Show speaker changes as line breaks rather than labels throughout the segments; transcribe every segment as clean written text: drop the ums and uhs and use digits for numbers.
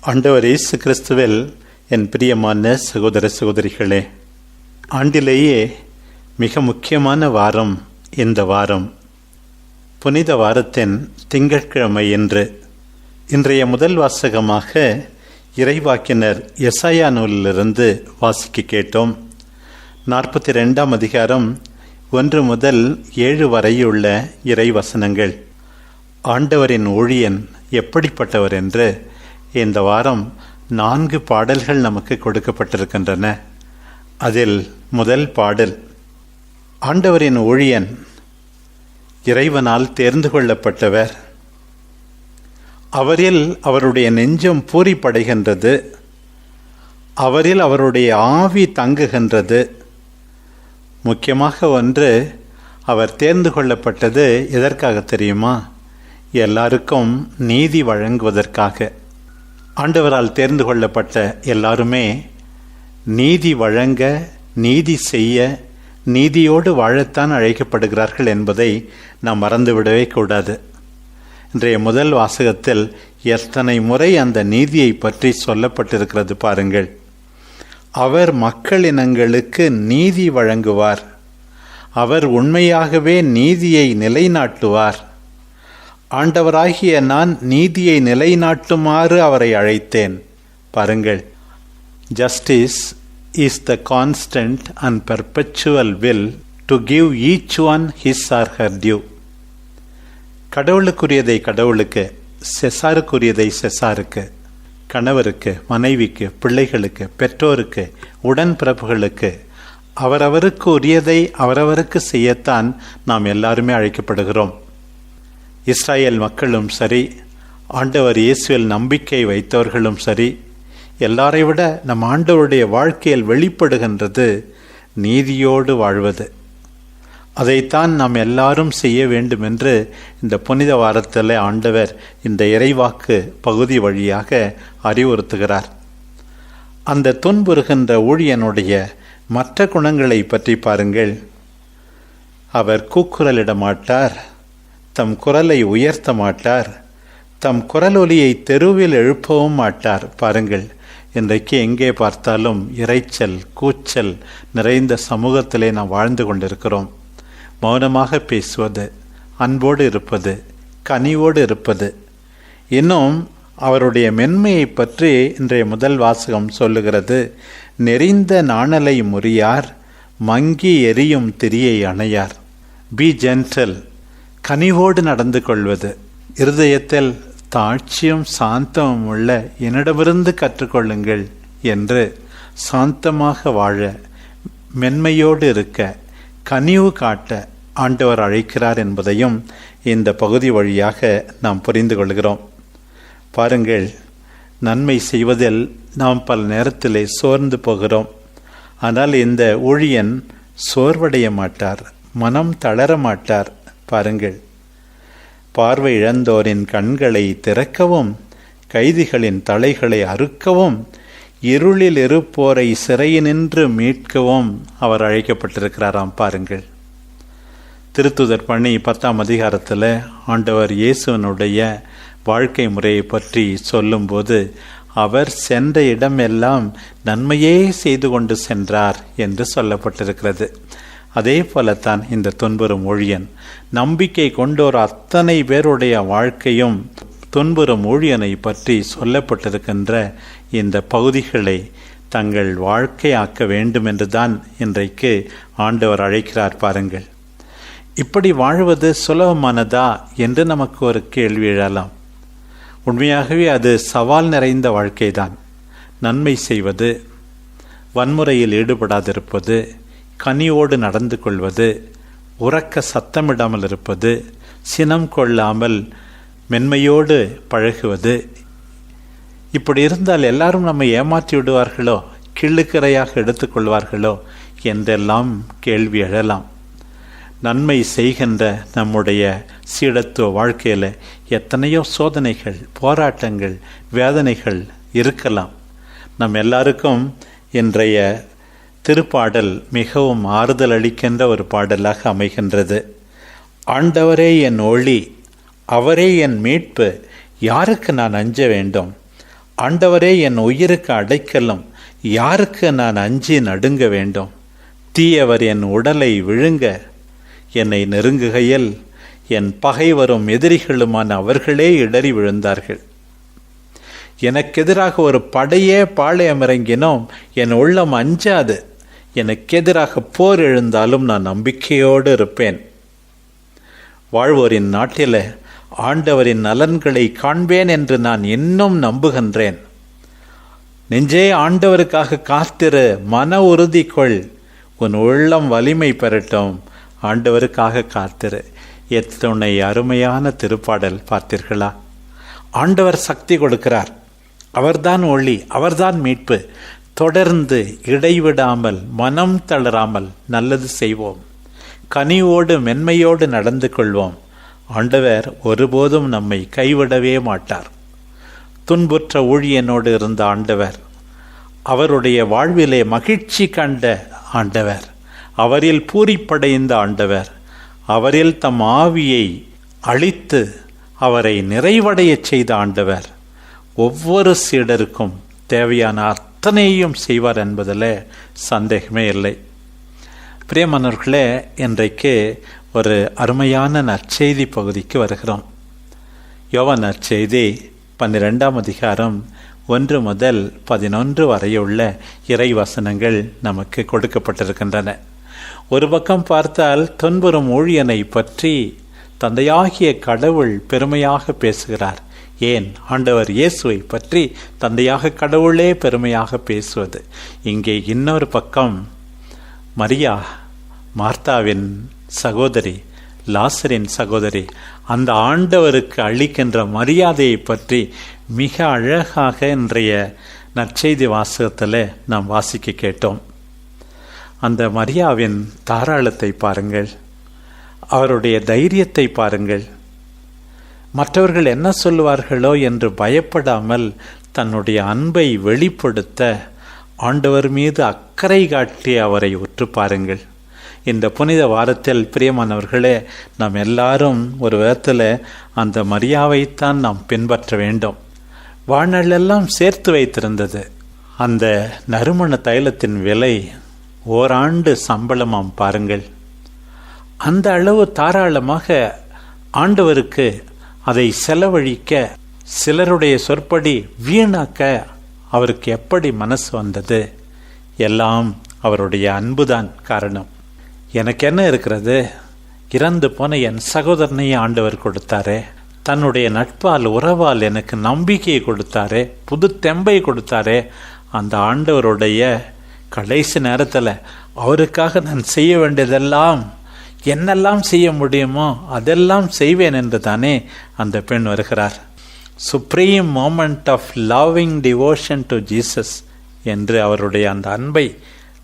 ஆண்டவர் இயேசு கிறிஸ்துவில் என் பிரியமான சகோதர சகோதரிகளே, ஆண்டிலேயே மிக முக்கியமான வாரம் இந்த வாரம். புனித வாரத்தின் திங்கட்கிழமை என்று இன்றைய முதல் வாசகமாக இறைவாக்கினர் எசாயா நூலிலிருந்து வாசிக்க கேட்டோம். 42ஆம் அதிகாரம் 1 முதல் 7 வரையுள்ள இறைவசனங்கள். ஆண்டவரின் ஊழியன் எப்படிப்பட்டவர் என்று இந்த வாரம் 4 பாடல்கள் நமக்கு கொடுக்கப்பட்டிருக்கின்றன. அதில் முதல் பாடல், ஆண்டவரின் ஊழியன் இறைவனால் தேர்ந்து கொள்ளப்பட்டவர், அவரில் அவருடைய நெஞ்சம் பூரிப்படைகின்றது, அவரில் அவருடைய ஆவி தங்குகின்றது. முக்கியமாக ஒன்று, அவர் தேர்ந்து கொள்ளப்பட்டது எதற்காக தெரியுமா? எல்லாருக்கும் நீதி வழங்குவதற்காக. ஆண்டவரால் தேர்ந்து கொள்ளப்பட்ட எல்லாருமே நீதி வழங்க, நீதி செய்ய, நீதியோடு வாழத்தான் அழைக்கப்படுகிறார்கள் என்பதை நாம் மறந்துவிடவே கூடாது. இன்றைய முதல் வாசகத்தில் எத்தனை முறை அந்த நீதியை பற்றி சொல்லப்பட்டிருக்கிறது பாருங்கள். அவர் மக்களினங்களுக்கு நீதி வழங்குவார், அவர் உண்மையாகவே நீதியை நிலைநாட்டுவார். ஆண்டவராகிய நான் நீதியை நிலைநாட்டுமாறு அவரை அழைத்தேன். பாருங்கள், justice is the constant and perpetual will to give each one his or her due. கடவுளுக்குரியதை கடவுளுக்கு, செசாருக்குரியதை செசாருக்கு, கணவருக்கு, மனைவிக்கு, பிள்ளைகளுக்கு, பெற்றோருக்கு, உடன்பிறப்புகளுக்கு அவரவருக்கு உரியதை அவரவருக்கு செய்யத்தான் நாம் எல்லாருமே அழைக்கப்படுகிறோம். இஸ்ராயேல் மக்களும் சரி, ஆண்டவர் இயேசுவில் நம்பிக்கை வைத்தவர்களும் சரி, எல்லாரை விட நம் ஆண்டவருடைய வாழ்க்கையில் வெளிப்படுகின்றது நீதியோடு வாழ்வது. அதைத்தான் நாம் எல்லாரும் செய்ய வேண்டும் என்று இந்த புனித வாரத்தில் ஆண்டவர் இந்த இறைவாக்கு பகுதி வழியாக அறிவுறுத்துகிறார். அந்த துன்புறுகின்ற ஊழியனுடைய மற்ற குணங்களை பற்றி பாருங்கள். அவர் கூக்குரலிட மாட்டார், தம் குரலை உயர்த்த மாட்டார், தம் குரலொலியை தெருவில் எழுப்பவும் மாட்டார். பாருங்கள், இன்றைக்கு எங்கே பார்த்தாலும் இரைச்சல், கூச்சல் நிறைந்த சமூகத்திலே நாம் வாழ்ந்து கொண்டிருக்கிறோம். மௌனமாக பேசுவது, அன்போடு இருப்பது, கனிவோடு இருப்பது. இன்னும் அவருடைய மென்மையை பற்றி இன்றைய முதல் வாசகம் சொல்லுகிறது. நெறிந்த நாணலை முறியார், மங்கி எரியும் திரியை அணையார். பி ஜென்டல், கனிவோடு நடந்து கொள்வது, இருதயத்தில் தாட்சியும் சாந்தமும் உள்ள என்னிடமிருந்து கற்றுக்கொள்ளுங்கள் என்று சாந்தமாக வாழ, மென்மையோடு இருக்க, கனிவு காட்ட ஆண்டவர் அழைக்கிறார் என்பதையும் இந்த பகுதி வழியாக நாம் புரிந்து கொள்கிறோம். பாருங்கள், நன்மை செய்வதில் நாம் பல நேரத்திலே சோர்ந்து போகிறோம். ஆனால் இந்த ஊழியன் சோர்வடைய மாட்டார், மனம் தளர மாட்டார். பாருங்கள், பார்வை இழந்தோரின் கண்களை திறக்கவும், கைதிகளின் தலைகளை அறுக்கவும், இருளில் இருப்போரை சிறையினின்று மீட்கவும் அவர் அழைக்கப்பட்டிருக்கிறாராம். பாருங்கள், திருத்துதர் பணி 10ஆம் அதிகாரத்தில் ஆண்டவர் இயேசுவனுடைய வாழ்க்கை முறையை பற்றி சொல்லும்போது, அவர் சென்ற இடமெல்லாம் நன்மையே செய்து கொண்டு சென்றார் என்று சொல்லப்பட்டிருக்கிறது. அதே போலத்தான் இந்த துன்புறும் ஊழியன். நம்பிக்கை கொண்டோர் அத்தனை பேருடைய வாழ்க்கையும் துன்புறும் ஊழியனை பற்றி சொல்லப்பட்டிருக்கின்ற இந்த பகுதிகளை தங்கள் வாழ்க்கையாக்க வேண்டும் என்றுதான் இன்றைக்கு ஆண்டவர் அழைக்கிறார். பாருங்கள், இப்படி வாழ்வது சுலபமானதா என்று நமக்கு ஒரு கேள்வி எழலாம். உண்மையாகவே அது சவால் நிறைந்த வாழ்க்கைதான். நன்மை செய்வது, வன்முறையில் ஈடுபடாதிருப்பது, கனியோடு நடந்து கொள்வது, உறக்க சத்தமிடாமல் இருப்பது, சினம் கொள்ளாமல் மென்மையோடு பழகுவது. இப்படி இருந்தால் எல்லாரும் நம்மை ஏமாற்றி விடுவார்களோ, கிள்ளுக்கரையாக எடுத்துக்கொள்வார்களோ என்றெல்லாம் கேள்வி எழலாம். நன்மை செய்கின்ற நம்முடைய சீடத்துவ வாழ்க்கையில் எத்தனையோ சோதனைகள், போராட்டங்கள், வேதனைகள் இருக்கலாம். நம் எல்லாருக்கும் இன்றைய திருப்பாடல் மிகவும் ஆறுதல் அளிக்கின்ற ஒரு பாடலாக அமைகின்றது. ஆண்டவரே என் ஒளி, அவரே என் மீட்பு, யாருக்கு நான் அஞ்ச வேண்டும்? ஆண்டவரே என் உயிருக்கு அடைக்கலும், யாருக்கு நான் அஞ்சி நடுங்க வேண்டும்? தீயவர் என் உடலை விழுங்க என்னை நெருங்குகையில் என் பகைவரும் எதிரிகளுமான அவர்களே இடறி விழுந்தார்கள். எனக்கெதிராக ஒரு படையே பாளையமிறங்கினோம், என் உள்ளம் அஞ்சாது. எனக்கெதிராக போர் எழுந்தாலும் நான் நம்பிக்கையோடு இருப்பேன். வாழ்வோரின் நாட்டில் ஆண்டவரின் நலன்களை காண்பேன் என்று நான் இன்னும் நம்புகின்றேன். நெஞ்சே, ஆண்டவருக்காக காத்திரு, மன உறுதி கொள், உன் உள்ளம் வலிமை பெறட்டும். ஆண்டவருக்காக காத்திரு. எத்துணை அருமையான திருப்பாடல் பார்த்தீர்களா? ஆண்டவர் சக்தி கொடுக்கிறார். அவர்தான் ஒளி, அவர்தான் மீட்பு. தொடர்ந்து இடைவிடாமல் மனம் தளராமல் நல்லது செய்வோம். கனிவோடு மென்மையோடு நடந்து கொள்வோம். ஆண்டவர் ஒருபோதும் நம்மை கைவிடவே மாட்டார். துன்புற்ற ஊழியனோடு இருந்த ஆண்டவர், அவருடைய வாழ்விலே மகிழ்ச்சி கண்ட ஆண்டவர், அவரில் பூரிப்படைந்த ஆண்டவர், அவரில் தம் ஆவியை அளித்து அவரை நிறைவடைய செய்த ஆண்டவர் ஒவ்வொரு சீடருக்கும் தேவையான அத்தனையும் செய்வார் என்பதில் சந்தேகமே இல்லை. பிரியமானவர்களே, இன்றைக்கு ஒரு அருமையான நற்செய்தி பகுதிக்கு வருகிறோம். யோவான் நற்செய்தி 12ஆம் அதிகாரம் 1 முதல் 11 வரையுள்ள இறைவசனங்கள் நமக்கு கொடுக்கப்பட்டிருக்கின்றன. ஒரு பக்கம் பார்த்தால் துன்புறும் ஊழியனை பற்றி தந்தையாகிய கடவுள் பெருமையாக பேசுகிறார். ஏன், ஆண்டவர் இயேசுவை பற்றி தந்தையாக கடவுளே பெருமையாக பேசுவது. இங்கே இன்னொரு பக்கம் மரியா, மார்த்தாவின் சகோதரி, லாசரின் சகோதரி, அந்த ஆண்டவருக்கு அளிக்கின்ற மரியாதையை பற்றி மிக அழகாக இன்றைய நற்செய்தி வாசகத்தில் நாம் வாசிக்க கேட்டோம். அந்த மரியாவின் தாராளத்தை பாருங்கள், அவருடைய தைரியத்தை பாருங்கள். மற்றவர்கள் என்ன சொல்லுவார்களோ என்று பயப்படாமல் தன்னுடைய அன்பை வெளிப்படுத்த ஆண்டவர் மீது அக்கறை காட்டி அவரை உற்று பாருங்கள். இந்த புனித வாரத்தில் பிரியமானவர்களே, நாம் எல்லாரும் ஒரு விதத்தில் அந்த மரியாவைத்தான் நாம் பின்பற்ற வேண்டும். வாழ்நாளெல்லாம் சேர்த்து வைத்திருந்தது. அந்த நறுமண தைலத்தின் விலை ஓராண்டு சம்பளமாம் பாருங்கள். அந்த அளவு தாராளமாக ஆண்டவருக்கு அதை செலவழிக்க, சிலருடைய சொற்படி வீணாக்க அவருக்கு எப்படி மனசு வந்தது? எல்லாம் அவருடைய அன்புதான் காரணம். எனக்கு என்ன இருக்கிறது? இறந்து போன என் சகோதரனையே ஆண்டவர் கொடுத்தாரே, தன்னுடைய நட்பால் உறவால் எனக்கு நம்பிக்கையை கொடுத்தாரே, புது தெம்பை கொடுத்தாரே. அந்த ஆண்டவருடைய கடைசி நேரத்தில் அவருக்காக நான் செய்ய வேண்டியதெல்லாம், என்னெல்லாம் செய்ய முடியுமோ அதெல்லாம் செய்வேன் என்று தானே அந்த பெண் வருகிறார். Supreme moment of loving devotion to Jesus என்று அவருடைய அந்த அன்பை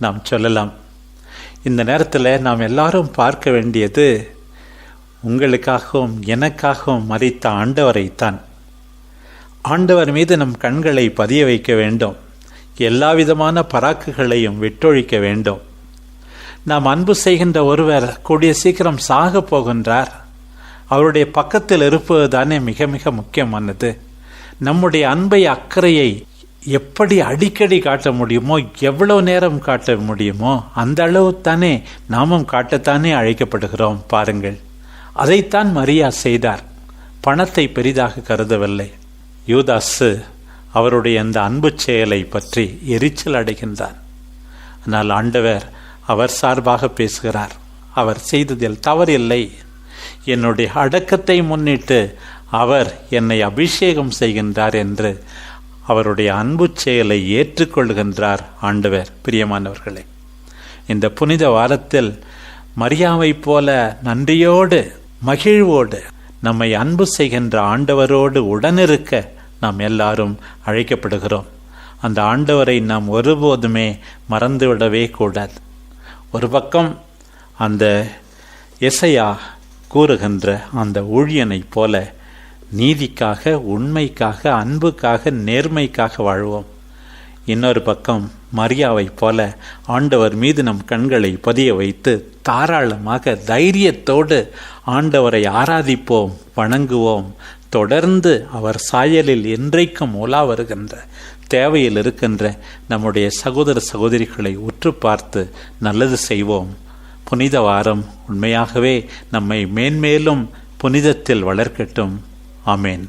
நாம் சொல்லலாம். இந்த நேரத்தில் நாம் எல்லாரும் பார்க்க வேண்டியது உங்களுக்காகவும் எனக்காகவும் மரித்த ஆண்டவரைத்தான். ஆண்டவர் மீது நம் கண்களை பதிய வைக்க வேண்டும். எல்லா விதமான பராக்குகளையும் விட்டொழிக்க வேண்டும். நாம் அன்பு செய்கின்ற ஒருவர் கூடிய சீக்கிரம் சாக போகின்றார். அவருடைய பக்கத்தில் இருப்பது தானே மிக மிக முக்கியமானது. நம்முடைய அன்பை, அக்கறையை எப்படி அடிக்கடி காட்ட முடியுமோ, எவ்வளவு நேரம் காட்ட முடியுமோ அந்த அளவு தானே நாமும் காட்டத்தானே அழைக்கப்படுகிறோம். பாருங்கள், அதைத்தான் மரியா செய்தார். பணத்தை பெரிதாக கருதவில்லை. யூதாசு அவருடைய அந்த அன்பு செயலை பற்றி எரிச்சல் அடைகின்றார். ஆனால் ஆண்டவர் அவர் சார்பாக பேசுகிறார். அவர் செய்ததில் தவறில்லை. என்னுடைய அடக்கத்தை முன்னிட்டு அவர் என்னை அபிஷேகம் செய்கின்றார் என்று அவருடைய அன்பு செயலை ஏற்றுக்கொள்கின்றார் ஆண்டவர். பிரியமானவர்களே, இந்த புனித வாரத்தில் மரியாவை போல நன்றியோடு மகிழ்வோடு நம்மை அன்பு செய்கின்ற ஆண்டவரோடு உடனிருக்க நாம் எல்லாரும் அழைக்கப்படுகிறோம். அந்த ஆண்டவரை நாம் ஒருபோதுமே மறந்துவிடவே கூடாது. ஒரு பக்கம் அந்த எசையா கூறுகின்ற அந்த ஊழியனை போல நீதிக்காக, உண்மைக்காக, அன்புக்காக, நேர்மைக்காக வாழ்வோம். இன்னொரு பக்கம் மரியாவை போல ஆண்டவர் மீது நம் கண்களை பதிய வைத்து தாராளமாக தைரியத்தோடு ஆண்டவரை ஆராதிப்போம், வணங்குவோம், தொடர்ந்து அவர் சாயலில் என்றைக்கும் உலா வருகின்ற தேவையில் இருக்கின்ற நம்முடைய சகோதர சகோதரிகளை உற்று பார்த்து நல்லது செய்வோம். புனித வாரம் உண்மையாகவே நம்மை மேன்மேலும் புனிதத்தில் வளர்க்கட்டும். ஆமேன்.